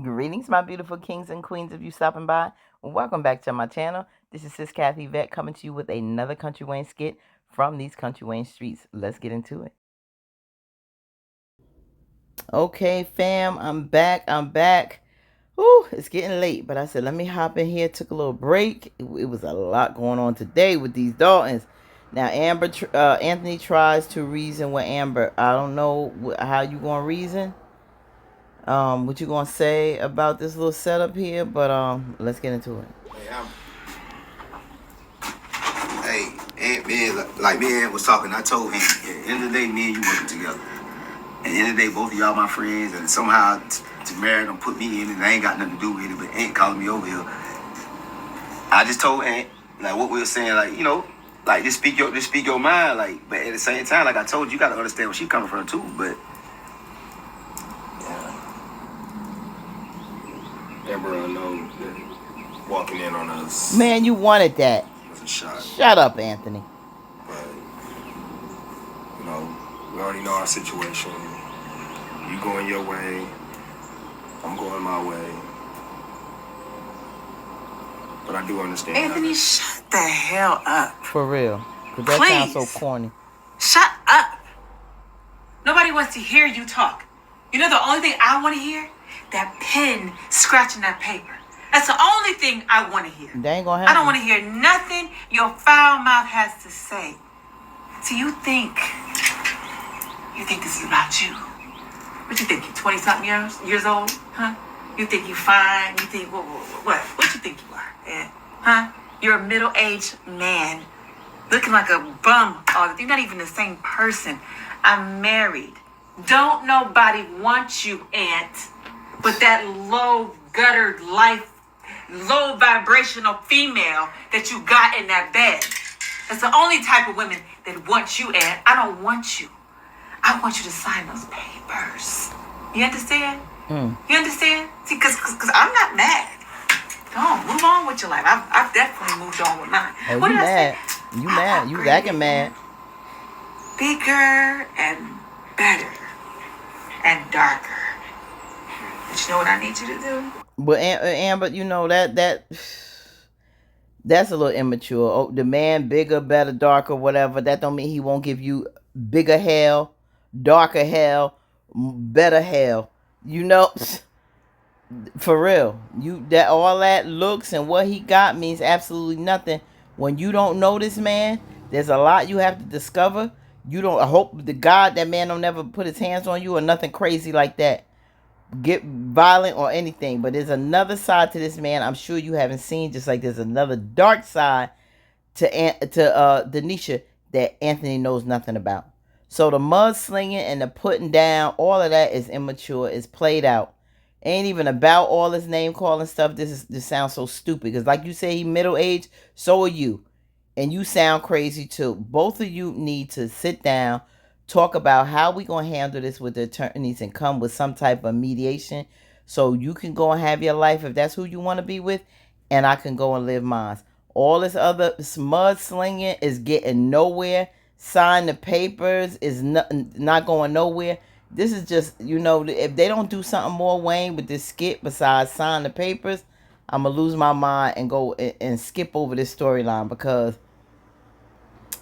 Greetings, my beautiful kings and queens, of you stopping by. Welcome back to my channel. This is Sis Kathy Vet coming to you with another Country Wayne skit from these Country Wayne streets. Let's get into it. Okay, fam, I'm back. Whew, it's getting late, but I said, let me hop in here. Took a little break. It was a lot going on today with these Daltons. Now, Anthony tries to reason with Amber. I don't know how you going to reason. What you gonna say about this little setup here? But let's get into it. Hey, Aunt, man, like me and Aunt was talking, I told him, at the end of the day, me and you working together. At the end of the day, both of y'all my friends, and somehow to marry them put me in, and I ain't got nothing to do with it, but Aunt calling me over here. I just told Aunt, like what we were saying, like, you know, like just speak your mind, like, but at the same time, like I told you, you gotta understand where she coming from too, but Amber unknown walking in on us. Man, you wanted that. Was a shot. Shut up, Anthony. But you know, we already know our situation. You going your way, I'm going my way. But I do understand. Anthony, shut the hell up. For real. Because that Please. sounds so corny. Shut up. Nobody wants to hear you talk. You know the only thing I want to hear? That pen scratching that paper. That's the only thing I want to hear. That ain't gonna I don't happen. want to hear nothing your foul mouth has to say. So you think this is about you? What you think? You 20-something years old? Huh? You think you fine? You think what? What you think you are? Yeah. Huh? You're a middle-aged man looking like a bum. Oh, you're not even the same person. I'm married. Don't nobody want you, Aunt. But that low guttered life, low vibrational female that you got in that bed. That's the only type of women that want you, Aunt. I don't want you. I want you to sign those papers. You understand? You understand? See, because I'm not mad. Go on, move on with your life. I've definitely moved on with mine. Oh, What you did I mad. say? You mad. You acting mad. Bigger and better and darker. But you know what I need you to do? But Amber, you know that's a little immature. Oh, the man bigger, better, darker, whatever. That don't mean he won't give you bigger hell, darker hell, better hell. You know, for real. You that all that looks and what he got means absolutely nothing. When you don't know this man, there's a lot you have to discover. You don't. I hope to God that man don't never put his hands on you or nothing crazy like that. Get violent or anything, but there's another side to this man I'm sure you haven't seen, just like there's another dark side to Denisha that Anthony knows nothing about. So the mudslinging and the putting down, all of that is immature, is played out. Ain't even about all this name calling stuff. This sounds so stupid because like you say he middle aged, so are you, and you sound crazy too. Both of you need to sit down, talk about how we gonna handle this with the attorneys and come with some type of mediation so you can go and have your life if that's who you want to be with, and I can go and live mine. All this other mudslinging is getting nowhere. Sign the papers is not going nowhere. This is just, you know, if they don't do something more, Wayne, with this skit besides sign the papers, I'm gonna lose my mind and go and skip over this storyline because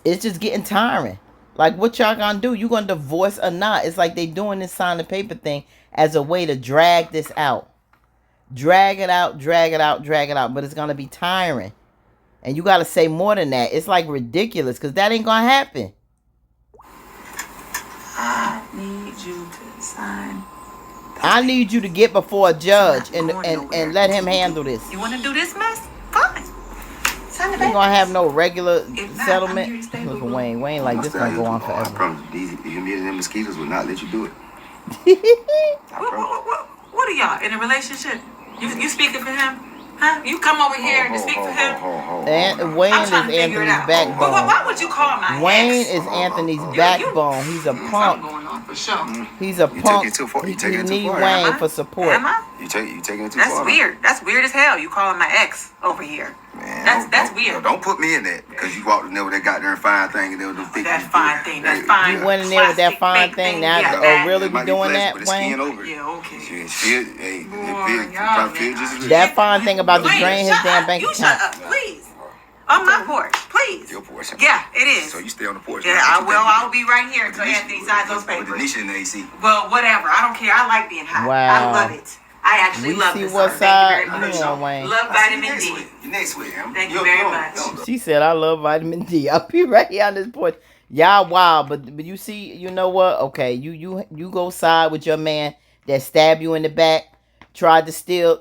it's just getting tiring. Like, what y'all gonna do? You gonna divorce or not? It's like they doing this sign the paper thing as a way to drag this out. Drag it out, drag it out, drag it out. But it's gonna be tiring. And you gotta say more than that. It's like ridiculous because that ain't gonna happen. I need you to sign. I need you to get before a judge and let him handle this. You want to do this mess? Fine. Sign the You gonna have no regular If not, settlement? I'm here to stay, Look at boo-boo. Wayne. Wayne like this gonna go on I forever. promise you, if you meet them mosquitoes will not let you do it. I promise. What are y'all in a relationship? You speaking for him? Huh? You come over here to speak for him? And Wayne I'm is trying to figure it Anthony's out. backbone. Why would you call my Wayne ex? is Anthony's You- backbone. He's a Something punk. going on for sure. He's a You punk. take it too far. You He take it too need far. Wayne Am I? for support. Am I? You taking it too That's far. weird. That's weird as hell. You calling my ex over here? Man, That's weird. Don't put me in that because you walked in there with that goddamn fine thing and they were thinking That fine thing. That fine. You went in there with that fine plastic thing. fake Now, yeah, really be doing plastic that, with the skin Wayne? over it. Yeah, okay. It feel, hey, Boy, it y'all probably feel man. just as good. That fine thing about to Please, drain his shut damn up. bank You account. shut up, please. On my porch, please. Your porch. Yeah, it is. So you stay on the porch. Yeah, I'll be right here until Anthony signs those With papers. Denisha in the AC. Well, whatever. I don't care. I like being hot. Wow. I love it. I actually We love see this. what sir. side Thank you very you much. on, Wayne. Love vitamin D. You next week, man. Thank you very much. She said, I love vitamin D. I'll be right here on this porch. Y'all wild, but you see, you know what? Okay, you go side with your man that stabbed you in the back, tried to steal,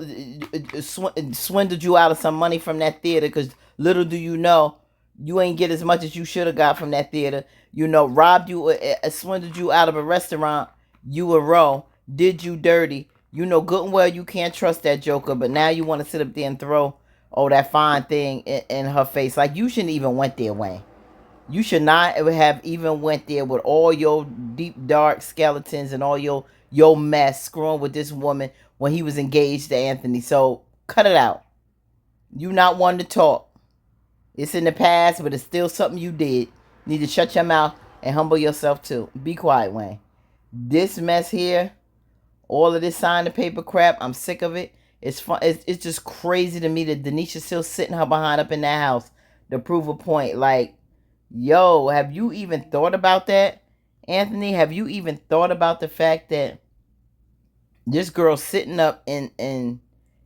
swindled you out of some money from that theater, because little do you know, you ain't get as much as you should have got from that theater. You know, robbed you, swindled you out of a restaurant, you a row, did you dirty. You know good and well you can't trust that joker, but now you want to sit up there and throw, that fine thing in her face. Like, you shouldn't even went there, Wayne. You should not have even went there with all your deep, dark skeletons and all your mess screwing with this woman when he was engaged to Anthony. So, cut it out. You not one to talk. It's in the past, but it's still something you did. You need to shut your mouth and humble yourself too. Be quiet, Wayne. This mess here, all of this sign the paper crap, I'm sick of it. It's fun. It's just crazy to me that Denisha's still sitting her behind up in that house to prove a point. Like, yo, have you even thought about that, Anthony? Have you even thought about the fact that this girl sitting up in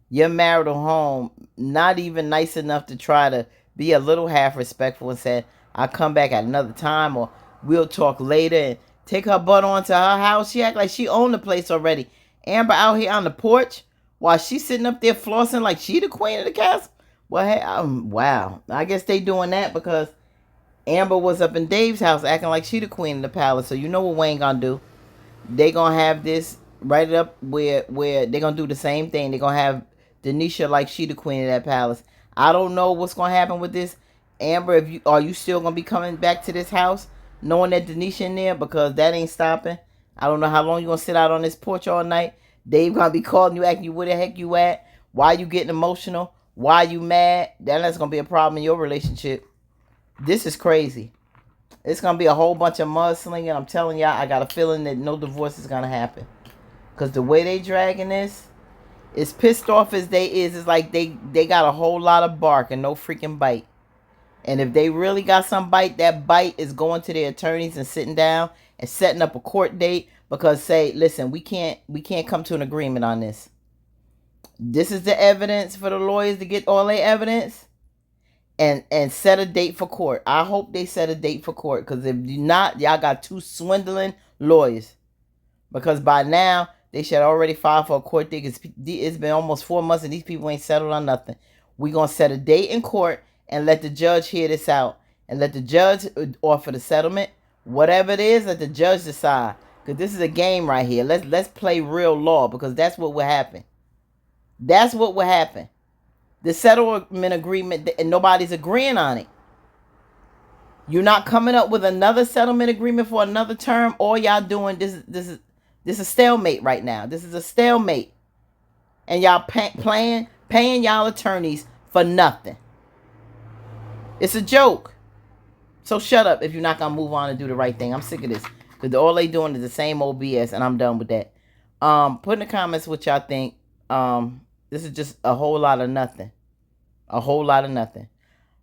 your marital home, not even nice enough to try to be a little half respectful and say, I'll come back at another time or we'll talk later, and take her butt on to her house? She act like she owned the place already. Amber out here on the porch while she's sitting up there flossing like she the queen of the castle. Well, hey, wow. I guess they doing that because Amber was up in Dave's house acting like she the queen of the palace. So you know what Wayne gonna do? They gonna have this write it up where they gonna do the same thing. They gonna have Denisha like she the queen of that palace. I don't know what's gonna happen with this. Amber, are you still gonna be coming back to this house knowing that Denisha in there? Because that ain't stopping. I don't know how long you gonna sit out on this porch all night. Dave gonna be calling you, asking you where the heck you at, why you getting emotional, why you mad. That's gonna be a problem in your relationship. This is crazy. It's gonna be a whole bunch of mudslinging. I'm telling y'all, I got a feeling that no divorce is gonna happen. Cause the way they dragging this, as pissed off as they is, it's like they got a whole lot of bark and no freaking bite. And if they really got some bite, that bite is going to their attorneys and sitting down and setting up a court date, because say, listen, we can't come to an agreement on this. This is the evidence for the lawyers to get all their evidence and set a date for court. I hope they set a date for court, because if you not, y'all got two swindling lawyers. Because by now, they should already file for a court date. It's been almost 4 months and these people ain't settled on nothing. We're going to set a date in court and let the judge hear this out. And let the judge offer the settlement. Whatever it is, let the judge decide. Because this is a game right here. Let's play real law, because that's what will happen. That's what will happen. The settlement agreement, and nobody's agreeing on it. You're not coming up with another settlement agreement for another term. All y'all doing, this is a stalemate right now. This is a stalemate. And y'all paying y'all attorneys for nothing. It's a joke. So shut up if you're not going to move on and do the right thing. I'm sick of this. Because all they doing is the same old BS, and I'm done with that. Put in the comments what y'all think. This is just a whole lot of nothing. A whole lot of nothing.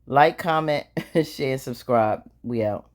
Like, comment, share, subscribe. We out.